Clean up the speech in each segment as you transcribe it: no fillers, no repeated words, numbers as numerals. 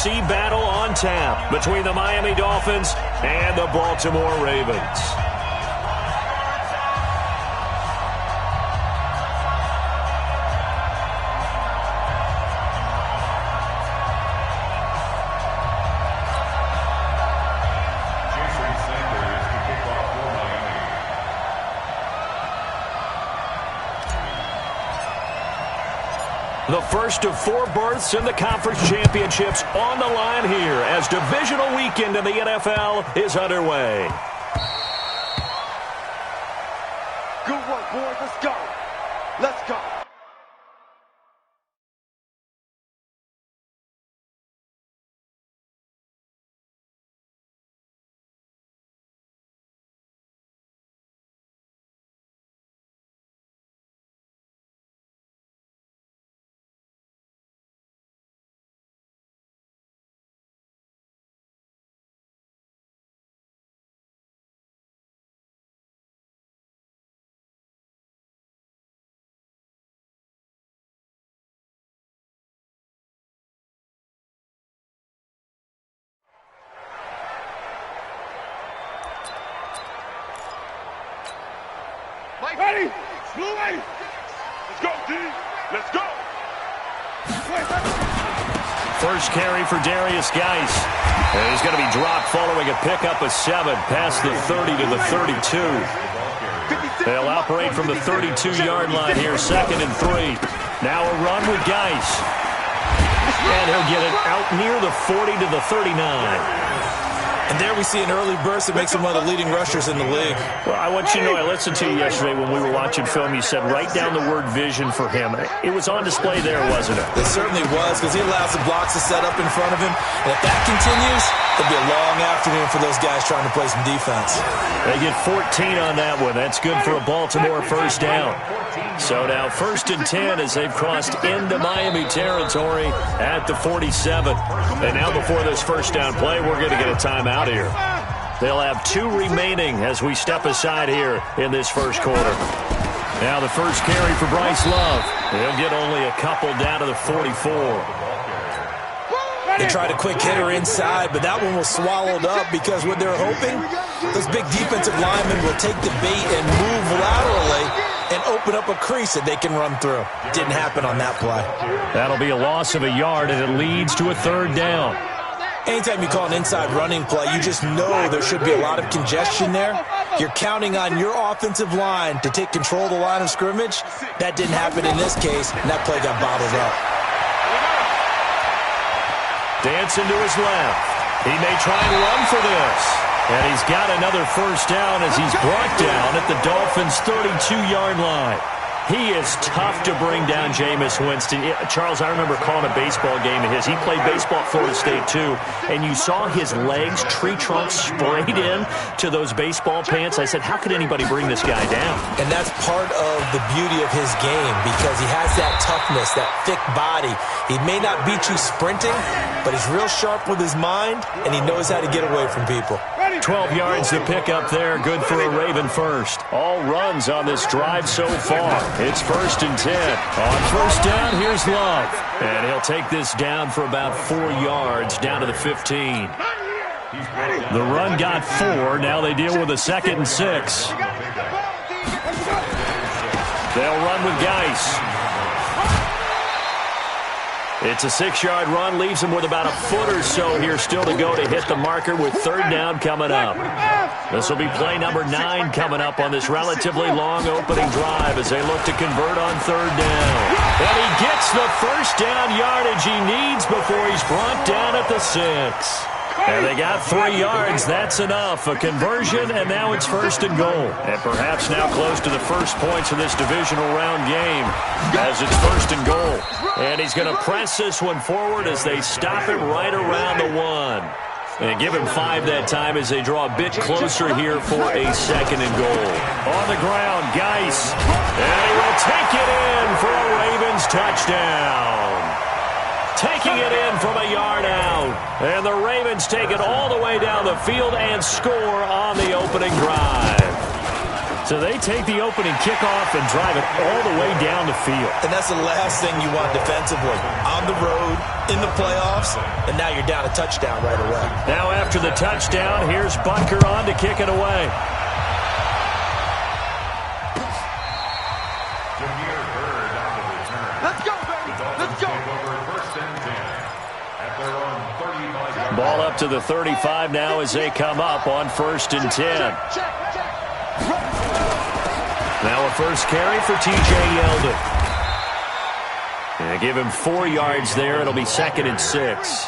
AFC battle on tap between the Miami Dolphins and the Baltimore Ravens. The first of 4 berths in the conference championships on the line here as divisional weekend in the NFL is underway. Good work, boys. Let's go. Let's go. Ready? Blue way. Let's go, D. Let's go. First carry for Darius Geis. And he's going to be dropped following a pickup of 7 past the 30 to the 32. They'll operate from the 32-yard line here, 2nd and 3. Now a run with Geis. And he'll get it out near the 40 to the 39. And there we see an early burst that makes him one of the leading rushers in the league. Well, I want you to know, I listened to you yesterday when we were watching film. You said write down the word vision for him. It was on display there, wasn't it? It certainly was, because he allows the blocks to set up in front of him. And if that continues, it'll be a long afternoon for those guys trying to play some defense. They get 14 on that one. That's good for a Baltimore first down. So now 1st and 10 as they've crossed into Miami territory at the 47. And now before this first down play, we're going to get a timeout here. They'll have 2 remaining as we step aside here in this first quarter. Now the first carry for Bryce Love. He'll get only a couple down to the 44. They tried a quick hitter inside, but that one was swallowed up because what they're hoping, those big defensive linemen will take the bait and move laterally and open up a crease that they can run through. Didn't happen on that play. That'll be a loss of a yard, and it leads to a 3rd down. Anytime you call an inside running play, you just know there should be a lot of congestion there. You're counting on your offensive line to take control of the line of scrimmage. That didn't happen in this case, and that play got bottled up. Dancing to his left. He may try and run for this. And he's got another first down as he's brought down at the Dolphins' 32-yard line. He is tough to bring down, Jameis Winston. Charles, I remember calling a baseball game of his. He played baseball at Florida State, too. And you saw his legs, tree trunks sprayed in to those baseball pants. I said, how could anybody bring this guy down? And that's part of the beauty of his game because he has that toughness, that thick body. He may not beat you sprinting, but he's real sharp with his mind, and he knows how to get away from people. 12 yards to pick up there. Good for a Raven first. All runs on this drive so far. It's 1st and 10. On first down, here's Love. And he'll take this down for about 4 yards, down to the 15. The run got 4. Now they deal with a 2nd and 6. They'll run with Geis. It's a 6-yard run, leaves him with about a foot or so here still to go to hit the marker with 3rd down coming up. This will be play number 9 coming up on this relatively long opening drive as they look to convert on 3rd down. And he gets the first down yardage he needs before he's brought down at the 6. And they got 3 yards. That's enough. A conversion, and now it's 1st and goal. And perhaps now close to the first points of this divisional round game as it's 1st and goal. And he's going to press this one forward as they stop him right around the 1. And give him 5 that time as they draw a bit closer here for a 2nd and goal. On the ground, Geis. And he will take it in for a Ravens touchdown. Taking it in from a yard out. And the Ravens take it all the way down the field and score on the opening drive. So they take the opening kickoff and drive it all the way down the field. And that's the last thing you want defensively. On the road, in the playoffs, and now you're down a touchdown right away. Now after the touchdown, here's Butker on to kick it away. Let's go, baby. Let's go. Ball up to the 35 now as they come up on 1st and 10. Now a first carry for T.J. Yeldon. And give him 4 yards there. It'll be 2nd and 6.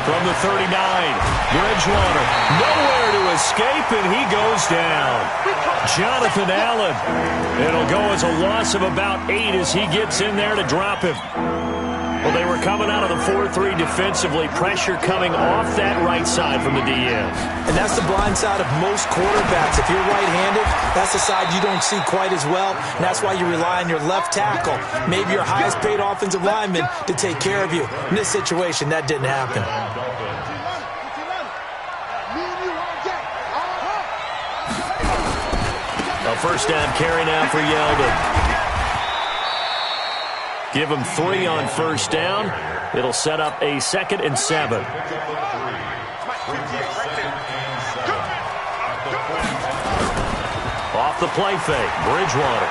From the 39, Bridgewater, nowhere to escape, and he goes down. Jonathan Allen. It'll go as a loss of about 8 as he gets in there to drop him. Well, they were coming out of the 4-3 defensively. Pressure coming off that right side from the DN. And that's the blind side of most quarterbacks. If you're right-handed, that's the side you don't see quite as well. And that's why you rely on your left tackle, maybe your highest-paid offensive lineman, to take care of you. In this situation, that didn't happen. A first down carry now for Yeldon. Give him 3 on first down. It'll set up a 2nd and 7. Off the play fake, Bridgewater.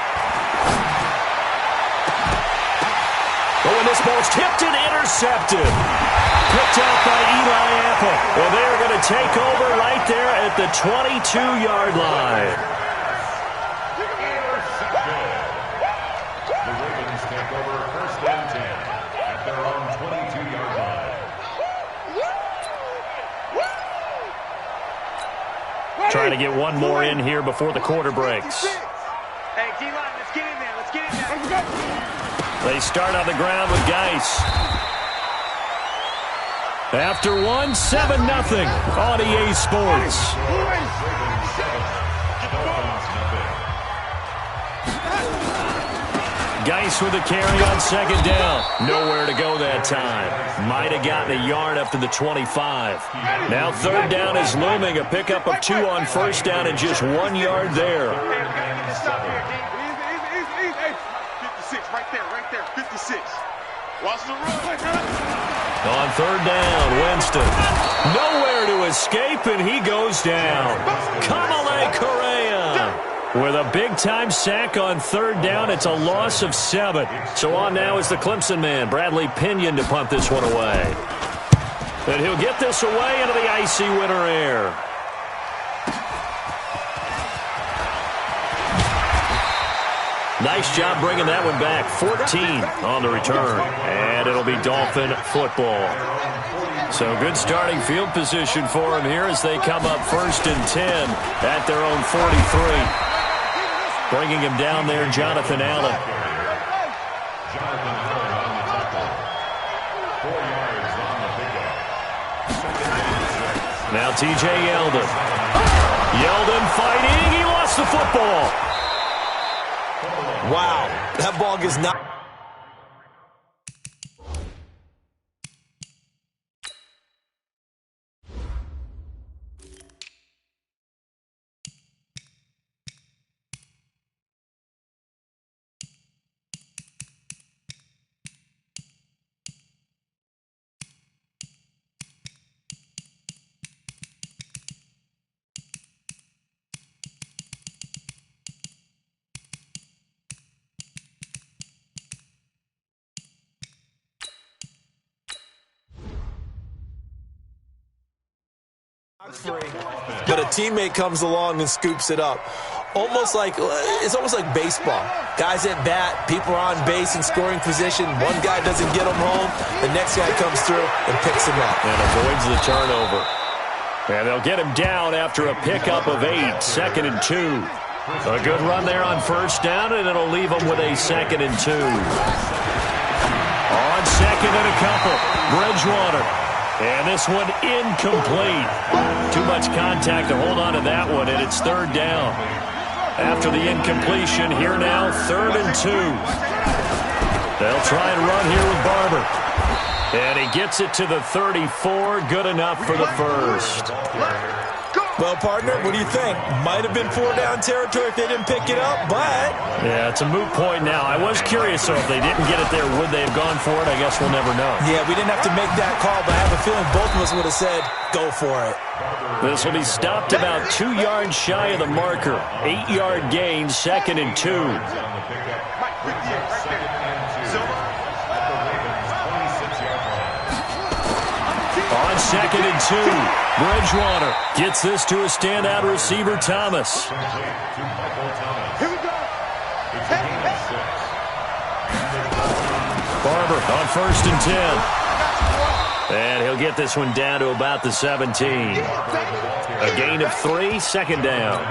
Oh, and this ball's tipped and intercepted. Picked out by Eli Apple. Well, they're going to take over right there at the 22-yard line. Trying to get one more in here before the quarter breaks. Hey, D-line, let's get in there. Let's get in there. They start on the ground with Geis. After 1, 7-0 on EA Sports. Geis with a carry on 2nd down. Nowhere to go that time. Might have gotten a yard up to the 25. Now 3rd down is looming. A pickup of 2 on first down and just 1 yard there. 56, right there, 56. Watch the run. On 3rd down, Winston. Nowhere to escape, and he goes down. Kamale Correa with a big-time sack on 3rd down. It's a loss of 7. So on now is the Clemson man, Bradley Pinion, to punt this one away. And he'll get this away into the icy winter air. Nice job bringing that one back. 14 on the return. And it'll be Dolphin football. So good starting field position for them here as they come up 1st and 10 at their own 43. Bringing him down there, Jonathan Allen. Now T.J. Yeldon. Yeldon fighting. He lost the football. Wow, that ball gets knocked. But a teammate comes along and scoops it up. It's almost like baseball. Guys at bat, people are on base in scoring position. One guy doesn't get him home. The next guy comes through and picks him up. And avoids the turnover. And they'll get him down after a pickup of 8, 2nd and 2. A good run there on first down, and it'll leave them with a 2nd and 2. On 2nd and a couple, Bridgewater. And this one incomplete. Too much contact to hold on to that one, and it's 3rd down. After the incompletion, here now, 3rd and 2. They'll try and run here with Barber. And he gets it to the 34. Good enough for the first. Well, partner, what do you think? Might have been 4-down territory if they didn't pick it up, but... Yeah, it's a moot point now. I was curious, so if they didn't get it there, would they have gone for it? I guess we'll never know. Yeah, we didn't have to make that call, but I have a feeling both of us would have said, go for it. This will be stopped about 2 yards shy of the marker. 8-yard gain, 2nd and 2. On 2nd and 2, Bridgewater gets this to a standout receiver, Thomas. Here we go. Barber on 1st and 10. And he'll get this one down to about the 17. A gain of 3, 2nd down.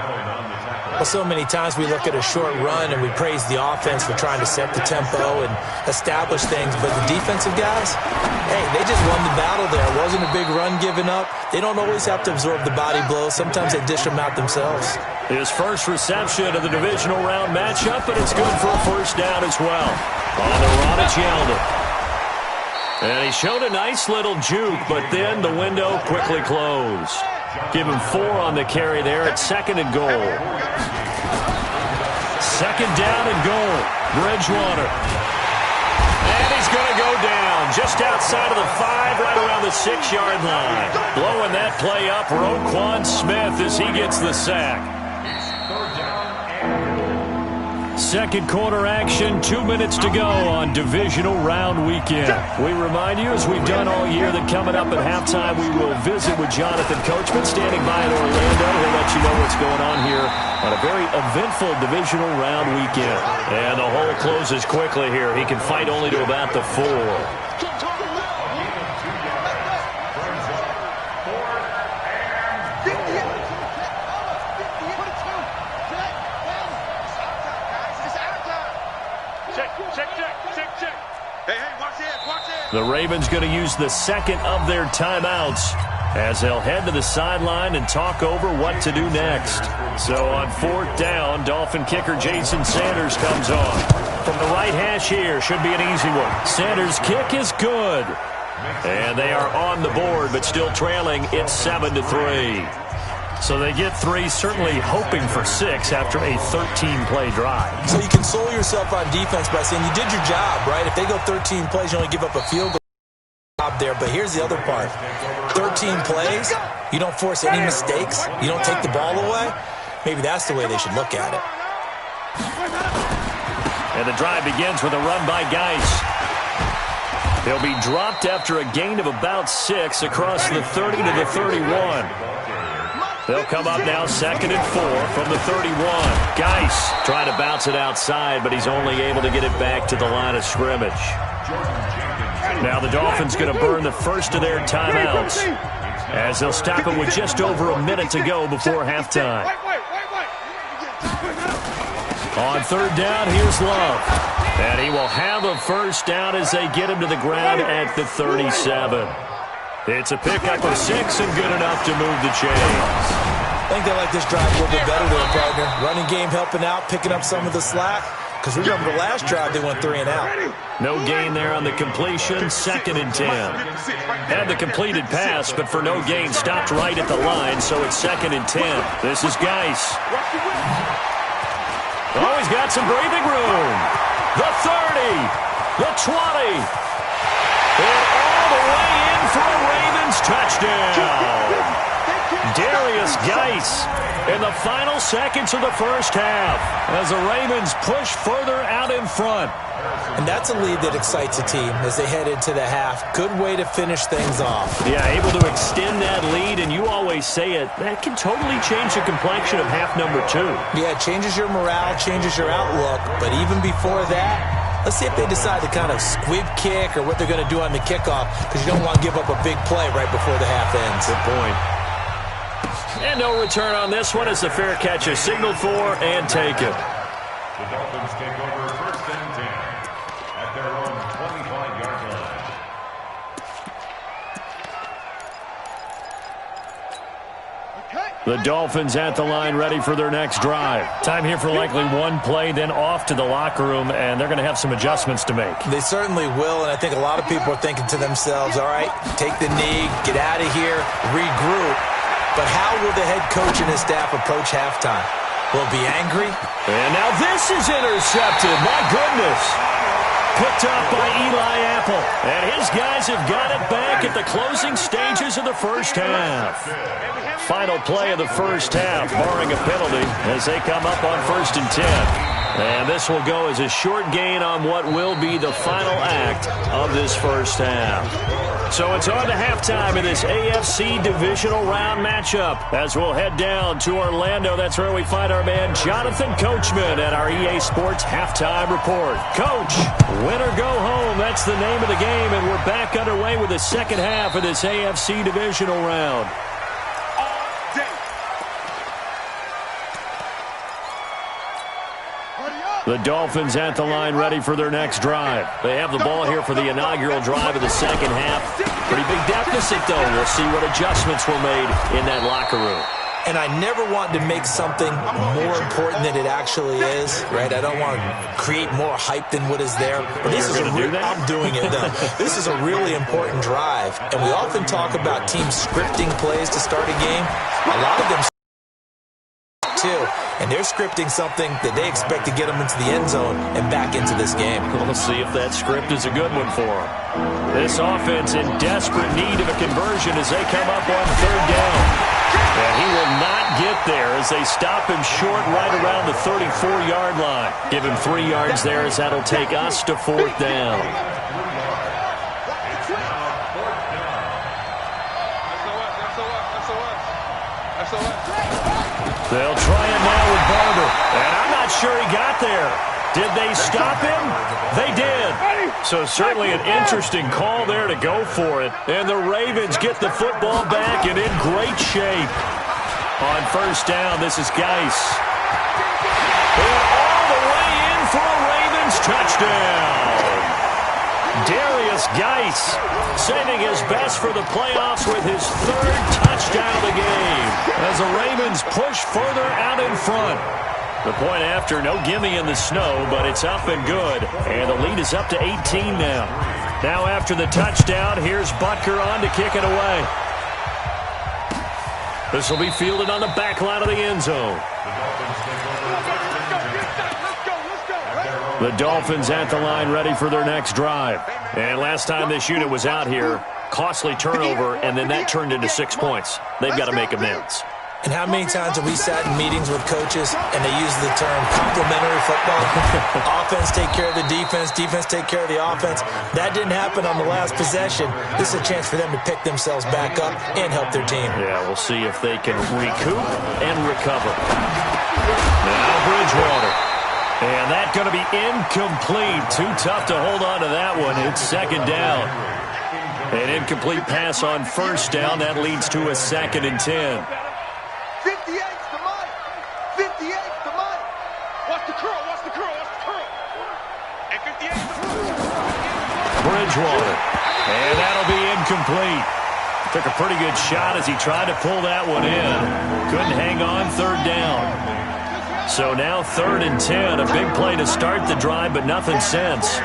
Well, so many times we look at a short run and we praise the offense for trying to set the tempo and establish things, but the defensive guys, hey, they just won the battle there. It wasn't a big run given up. They don't always have to absorb the body blows. Sometimes they dish them out themselves. His first reception of the divisional round matchup, and it's good for a first down as well. On to Ronich Yeldon. And he showed a nice little juke, but then the window quickly closed. Give him 4 on the carry there at 2nd and goal. 2nd down and goal. Bridgewater. And he's going to go down just outside of the 5, right around the 6-yard line. Blowing that play up, Roquan Smith as he gets the sack. Second quarter action, 2 minutes to go on divisional round weekend. We remind you, as we've done all year, that coming up at halftime, we will visit with Jonathan Coachman standing by in Orlando. He'll let you know what's going on here on a very eventful divisional round weekend. And the hole closes quickly here. He can fight only to about the 4. The Ravens going to use the second of their timeouts as they'll head to the sideline and talk over what to do next. So on 4th down, Dolphin kicker Jason Sanders comes on. From the right hash here, should be an easy one. Sanders' kick is good. And they are on the board, but still trailing. It's 7-3. So they get 3, certainly hoping for 6 after a 13-play drive. So you console yourself on defense by saying you did your job, right? If they go 13 plays, you only give up a field goal there. But here's the other part. 13 plays, you don't force any mistakes, you don't take the ball away. Maybe that's the way they should look at it. And the drive begins with a run by Geis. He'll be dropped after a gain of about 6 across the 30 to the 31. They'll come up now 2nd and 4 from the 31. Geis trying to bounce it outside, but he's only able to get it back to the line of scrimmage. Now the Dolphins going to burn the first of their timeouts as they'll stop it with just over a minute to go before halftime. On 3rd down, here's Love. And he will have a first down as they get him to the ground at the 37. It's a pickup of 6 and good enough to move the chains. I think they like this drive a little bit better there, partner. Running game helping out, picking up some of the slack. Because remember, the last drive they went 3 and out. No gain there on the completion, 2nd and 10. Had the completed pass, but for no gain, stopped right at the line, so it's 2nd and 10. This is Geis. Oh, he's got some breathing room. The 30, the 20, and all the way in for a Ravens touchdown. Darius Geis in the final seconds of the first half as the Ravens push further out in front. And that's a lead that excites a team as they head into the half. Good way to finish things off. Yeah, able to extend that lead, and you always say it, that can totally change the complexion of half number 2. Yeah, it changes your morale, changes your outlook, but even before that, let's see if they decide to kind of squib kick or what they're going to do on the kickoff, because you don't want to give up a big play right before the half ends. Good point. And no return on this one as the fair catch is signaled for and taken. The Dolphins take over 1st and 10 at their own 25-yard line. The Dolphins at the line ready for their next drive. Time here for likely one play, then off to the locker room, and they're going to have some adjustments to make. They certainly will, and I think a lot of people are thinking to themselves, all right, take the knee, get out of here, regroup. But how will the head coach and his staff approach halftime? Will be angry? And now this is intercepted. My goodness. Picked up by Eli Apple. And his guys have got it back at the closing stages of the first half. Final play of the first half, barring a penalty, as they come up on 1st and 10. And this will go as a short gain on what will be the final act of this first half. So it's on to halftime in this AFC divisional round matchup as we'll head down to Orlando. That's where we find our man Jonathan Coachman at our EA Sports Halftime Report. Coach, win or go home, that's the name of the game, and we're back underway with the second half of this AFC divisional round. The Dolphins at the line ready for their next drive. They have the ball here for the inaugural drive of the second half. Pretty big deficit, though. We'll see what adjustments were made in that locker room. And I never want to make something more important than it actually is, right? I don't want to create more hype than what is there. But this is I'm doing it, though. This is a really important drive. And we often talk about teams scripting plays to start a game. A lot of them too. And they're scripting something that they expect to get them into the end zone and back into this game. We'll see if that script is a good one for them. This offense in desperate need of a conversion as they come up on 3rd down. And he will not get there as they stop him short right around the 34-yard line. Give him 3 yards there as that'll take us to 4th down. They'll try it now with Barber. And I'm not sure he got there. Did they stop him? They did. So certainly an interesting call there to go for it. And the Ravens get the football back and in great shape. On 1st down, this is Geis. And all the way in for a Ravens touchdown. Darius Geis saving his best for the playoffs with his 3rd touchdown of the game as the Ravens push further out in front. The point after, no gimme in the snow, but it's up and good. And the lead is up to 18 now. Now after the touchdown, here's Butker on to kick it away. This will be fielded on the back line of the end zone. The Dolphins at the line ready for their next drive. And last time this unit was out here, costly turnover, and then that turned into 6 points. They've got to make amends. And how many times have we sat in meetings with coaches and they use the term complementary football? Offense take care of the defense, defense take care of the offense. That didn't happen on the last possession. This is a chance for them to pick themselves back up and help their team. Yeah, we'll see if they can recoup and recover. Now Bridgewater. And that's going to be incomplete. Too tough to hold on to that one. It's 2nd down. An incomplete pass on 1st down. That leads to a 2nd and 10. 58's the money. 58's the money. Watch the curl. Watch the curl. Watch the curl. And 58's the money. Bridgewater. And that'll be incomplete. Took a pretty good shot as he tried to pull that one in. Couldn't hang on. 3rd down. So now 3rd and 10. A big play to start the drive, but nothing since.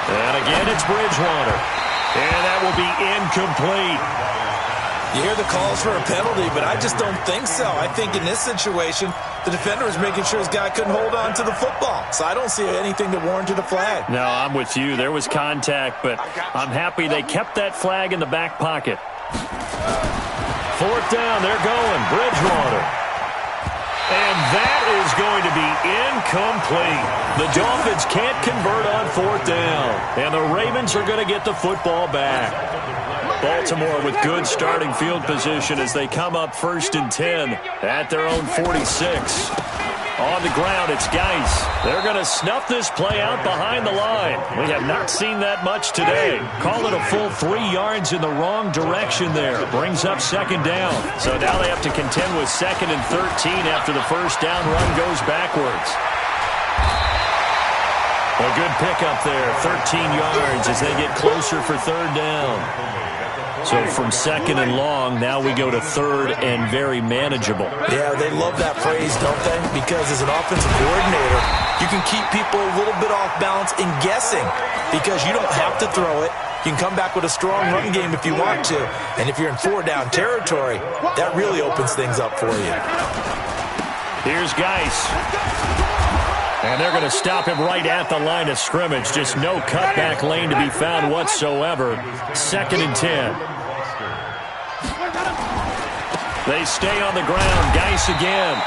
And again, it's Bridgewater. And that will be incomplete. You hear the calls for a penalty, but I just don't think so. I think in this situation, the defender was making sure his guy couldn't hold on to the football. So I don't see anything that warranted a flag. No, I'm with you. There was contact, but I'm happy they kept that flag in the back pocket. 4th down, they're going. Bridgewater. And that is going to be incomplete. The Dolphins can't convert on 4th down. And the Ravens are going to get the football back. Baltimore with good starting field position as they come up 1st and 10 at their own 46. On the ground, it's Geis. They're going to snuff this play out behind the line. We have not seen that much today. Call it a full 3 yards in the wrong direction there. Brings up 2nd down. So now they have to contend with 2nd and 13 after the 1st down run goes backwards. A good pickup there, 13 yards as they get closer for third down. So from second and long, now we go to third and very manageable. Yeah, they love that phrase, don't they? Because as an offensive coordinator, you can keep people a little bit off balance in guessing because you don't have to throw it. You can come back with a strong run game if you want to. And if you're in four-down territory, that really opens things up for you. Here's Geis. And they're going to stop him right at the line of scrimmage. Just no cutback lane to be found whatsoever. 2nd and 10. They stay on the ground. Geis again.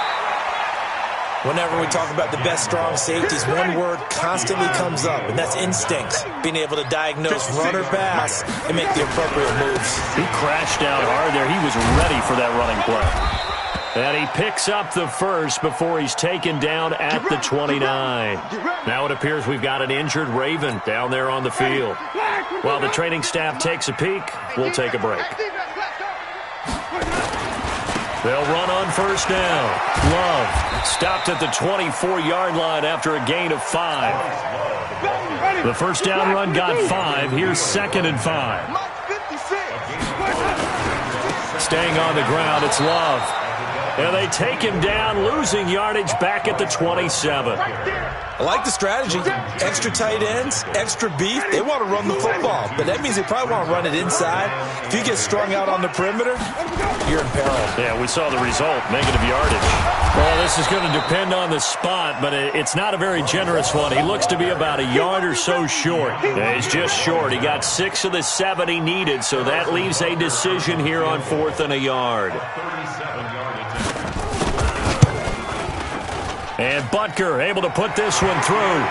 Whenever we talk about the best strong safeties, one word constantly comes up, and that's instincts. Being able to diagnose run or pass and make the appropriate moves. He crashed out hard there. He was ready for that running play. And he picks up the first before he's taken down at the 29. Now it appears we've got an injured Raven down there on the field. While the training staff takes a peek, we'll take a break. They'll run on first down. Love stopped at the 24-yard line after a gain of 5. The first down run got 5. Here's 2nd and 5. Staying on the ground, it's Love. And they take him down, losing yardage back at the 27. I like the strategy. Extra tight ends, extra beef. They want to run the football, but that means they probably want to run it inside. If you get strung out on the perimeter, you're in peril. Yeah, we saw the result, negative yardage. Well, this is going to depend on the spot, but it's not a very generous one. He looks to be about a yard or so short. Yeah, he's just short. He got 6 of the 7 he needed, so that leaves a decision here on 4th and a yard. And Butker able to put this one through.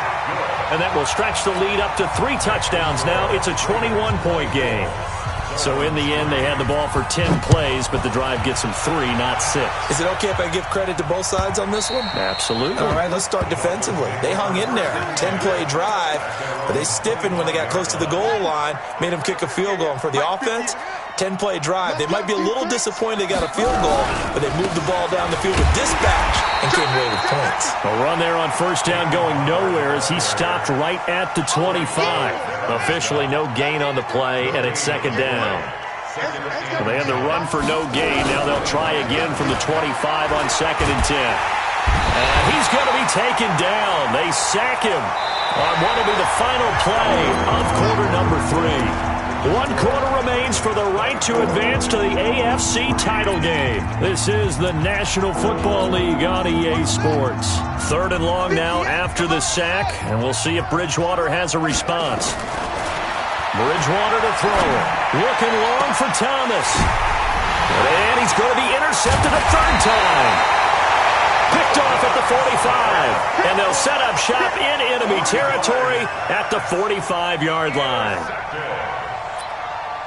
And that will stretch the lead up to 3 touchdowns now. It's a 21-point game. So in the end, they had the ball for 10 plays, but the drive gets them 3, not 6. Is it okay if I give credit to both sides on this one? Absolutely. All right, let's start defensively. They hung in there. 10-play drive, but they stiffened when they got close to the goal line, made them kick a field goal. And for the offense, 10-play drive. They might be a little disappointed they got a field goal, but they moved the ball down the field with dispatch and came away with points. A run there on first down going nowhere as he stopped right at the 25. Officially no gain on the play, and it's 2nd down. Well, they had the run for no gain. Now they'll try again from the 25 on 2nd and 10. And he's going to be taken down. They sack him on what will be the final play of quarter number 3. 1 quarter remains for the right to advance to the AFC title game. This is the National Football League on EA Sports. 3rd and long now after the sack, and we'll see if Bridgewater has a response. Bridgewater to throw. Looking long for Thomas. And he's going to be intercepted a 3rd time. Picked off at the 45. And they'll set up shop in enemy territory at the 45-yard line.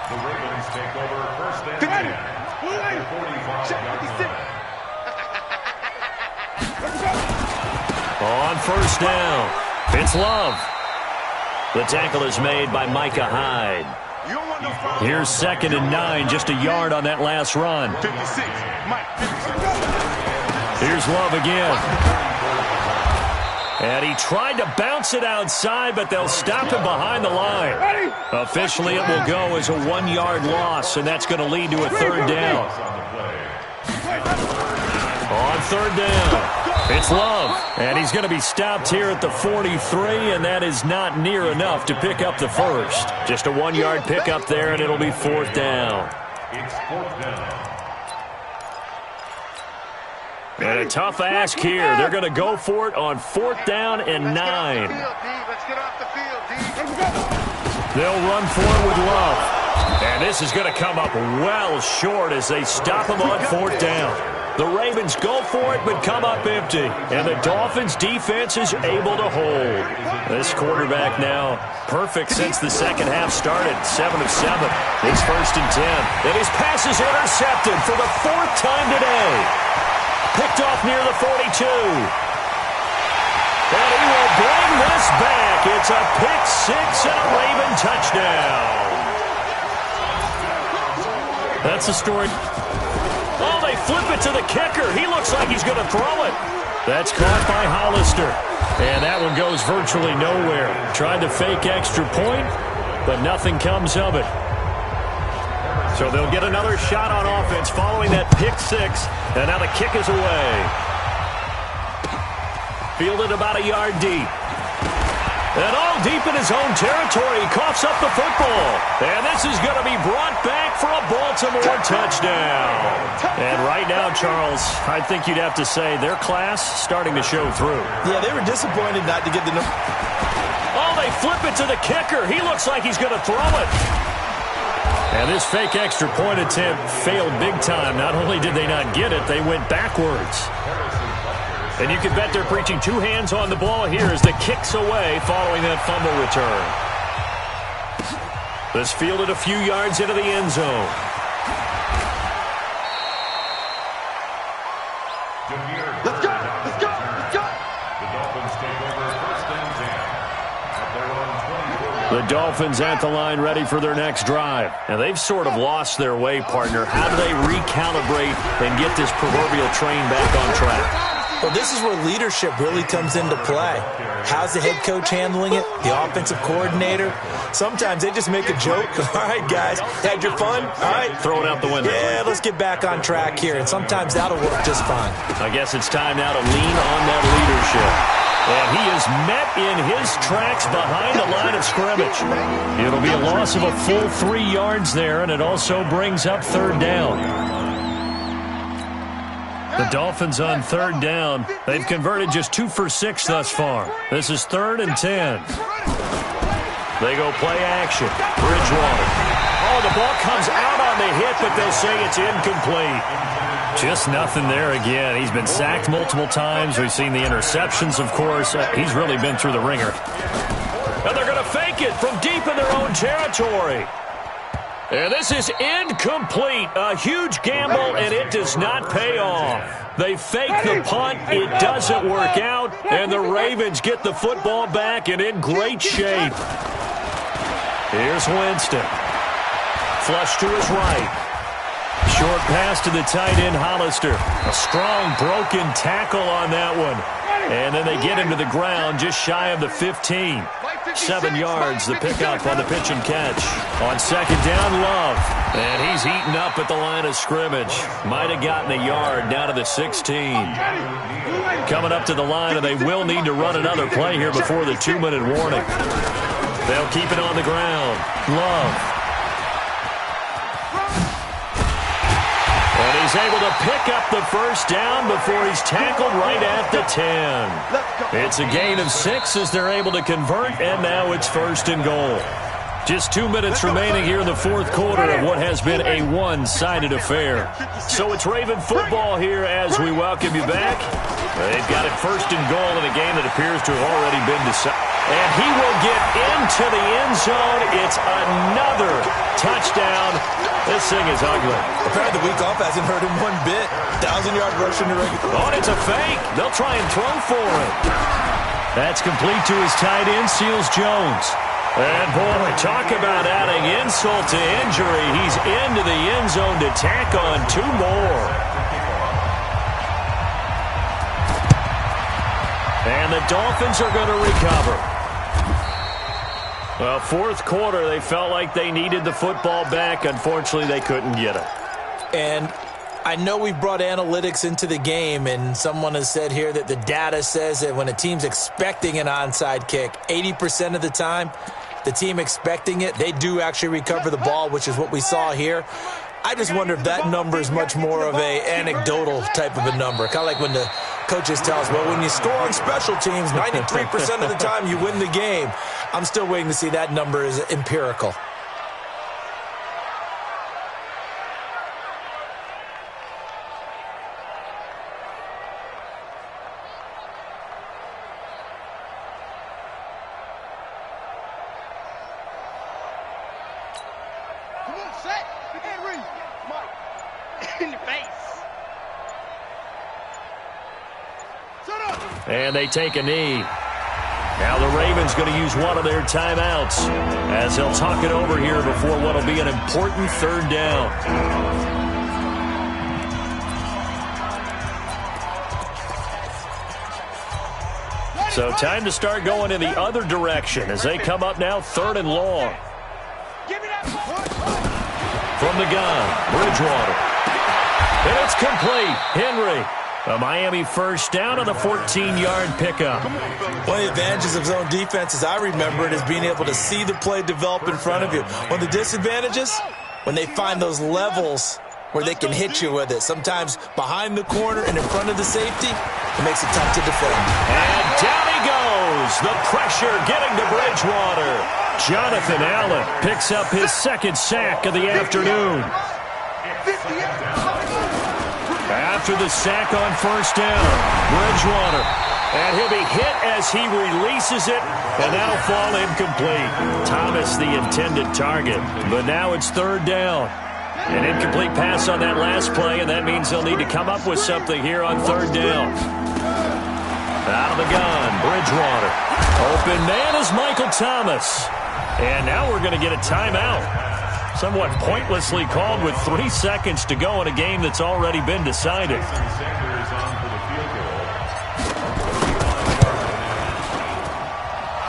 The Ravens take over 1st and 10 at the 45-yard line. On first down, it's Love. The tackle is made by Micah Hyde. Here's 2nd and 9, just a yard on that last run. Here's Love again. And he tried to bounce it outside, but they'll stop him behind the line. Officially, it will go as a 1-yard loss, and that's going to lead to a 3rd down. On 3rd down, it's Love. And he's going to be stopped here at the 43, and that is not near enough to pick up the first. Just a 1-yard pickup there, and it'll be 4th down. It's 4th down. And a tough ask here. They're going to go for it on 4th down and 9. Let's get off the field, D. They'll run for it with Love. And this is going to come up well short as they stop him on 4th down. The Ravens go for it but come up empty. And the Dolphins' defense is able to hold. This quarterback now perfect since the second half started. 7 of 7. It's 1st and 10. And his pass is intercepted for the 4th time today. Picked off near the 42. And he will bring this back. It's a pick 6 and a Raven touchdown. That's the story. Oh, they flip it to the kicker. He looks like he's going to throw it. That's caught by Hollister. And that one goes virtually nowhere. Tried to fake extra point, but nothing comes of it. So they'll get another shot on offense following that pick six. And now the kick is away. Fielded about a yard deep. And all deep in his own territory. He coughs up the football. And this is going to be brought back for a Baltimore touchdown. And right now, Charles, I think you'd have to say their class starting to show through. Yeah, they were disappointed not to get the number. Oh, they flip it to the kicker. He looks like he's going to throw it. And this fake extra point attempt failed big time. Not only did they not get it, they went backwards. And you can bet they're preaching two hands on the ball here as the kick's away following that fumble return. This fielded a few yards into the end zone. Let's go! Let's go! Let's go! The Dolphins take over first and 10 at their own 24. The Dolphins at the line ready for their next drive. And they've sort of lost their way, partner. How do they recalibrate and get this proverbial train back on track? Well, this is where leadership really comes into play. How's the head coach handling it? The offensive coordinator? Sometimes they just make a joke. All right, guys, had your fun? All right. Throw it out the window. Yeah, let's get back on track here. And sometimes that'll work just fine. I guess it's time now to lean on that leadership. And he is met in his tracks behind the line of scrimmage. It'll be a loss of a full 3 yards there, and it also brings up third down. The Dolphins on third down. They've converted just 2 for 6 thus far. This is 3rd and 10. They go play action. Bridgewater. Oh, the ball comes out on the hit, but they'll say it's incomplete. Just nothing there again. He's been sacked multiple times. We've seen the interceptions, of course. He's really been through the ringer. And they're going to fake it from deep in their own territory. And this is incomplete. A huge gamble, and it does not pay off. They fake the punt. It doesn't work out, and the Ravens get the football back and in great shape. Here's Winston. Flush to his right. Short pass to the tight end, Hollister. A strong broken tackle on that one. And then they get him to the ground just shy of the 15. 7 yards, the pickup on the pitch and catch. On second down, Love. And he's eaten up at the line of scrimmage. Might have gotten a yard down to the 16. Coming up to the line, and they will need to run another play here before the 2-minute warning. They'll keep it on the ground. Love. And he's able to pick up the first down before he's tackled right at the 10. It's a gain of 6 as they're able to convert, and now it's 1st and goal. Just 2 minutes remaining here in the fourth quarter of what has been a one-sided affair. So it's Raven football here as we welcome you back. They've got it 1st and goal in a game that appears to have already been decided. And he will get into the end zone. It's another touchdown. This thing is ugly. Apparently the week off hasn't hurt him one bit. 1,000-yard rush in the regular. Oh, and it's a fake. They'll try and throw for it. That's complete to his tight end, Seals Jones. And, boy, talk about adding insult to injury. He's into the end zone to tack on 2 more. And the Dolphins are going to recover. Well, fourth quarter, they felt like they needed the football back. Unfortunately, they couldn't get it. And I know we brought analytics into the game, and someone has said here that the data says that when a team's expecting an onside kick, 80% of the time, the team expecting it, they do actually recover the ball, which is what we saw here. I just wonder if that number is much more of a anecdotal type of a number. Kind of like when the coaches tell us, well, when you score on special teams, 93% of the time you win the game. I'm still waiting to see that number is empirical. Come on, set. Big hand ring. Mike. In the face. Shut up. And they take a knee. Now the Ravens going to use one of their timeouts as they'll talk it over here before what will be an important 3rd down. So time to start going in the other direction as they come up now 3rd and long. From the gun, Bridgewater. And it's complete. Henry. A Miami first down on the 14-yard pickup. One of the advantages of zone defense, as I remember it, is being able to see the play develop in front of you. One of the disadvantages, when they find those levels where they can hit you with it. Sometimes behind the corner and in front of the safety, it makes it tough to defend. And down he goes. The pressure getting to Bridgewater. Jonathan Allen picks up his 2nd sack of the afternoon. After the sack on 1st down, Bridgewater. And he'll be hit as he releases it, and that'll fall incomplete. Thomas the intended target, but now it's 3rd down. An incomplete pass on that last play, and that means they'll need to come up with something here on 3rd down. Out of the gun, Bridgewater. Open man is Michael Thomas. And now we're going to get a timeout. Somewhat pointlessly called with 3 seconds to go in a game that's already been decided.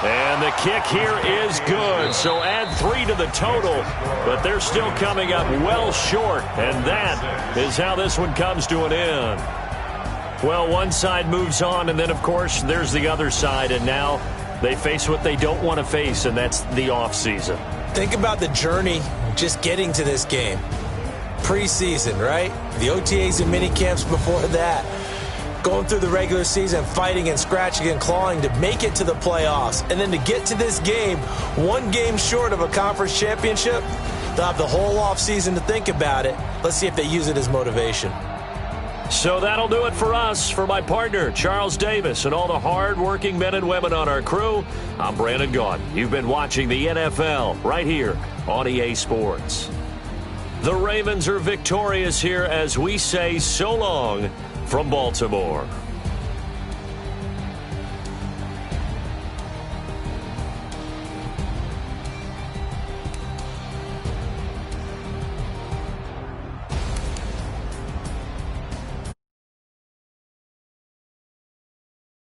And the kick here is good, so add 3 to the total, but they're still coming up well short, and that is how this one comes to an end. Well, one side moves on, and then, of course, there's the other side, and now they face what they don't want to face, and that's the offseason. Think about the journey just getting to this game. Preseason, right? The OTAs and mini camps before that. Going through the regular season, fighting and scratching and clawing to make it to the playoffs. And then to get to this game, 1 game short of a conference championship, they'll have the whole offseason to think about it. Let's see if they use it as motivation. So that'll do it for us. For my partner, Charles Davis, and all the hard-working men and women on our crew, I'm Brandon Gaudin. You've been watching the NFL right here on EA Sports. The Ravens are victorious here as we say so long from Baltimore.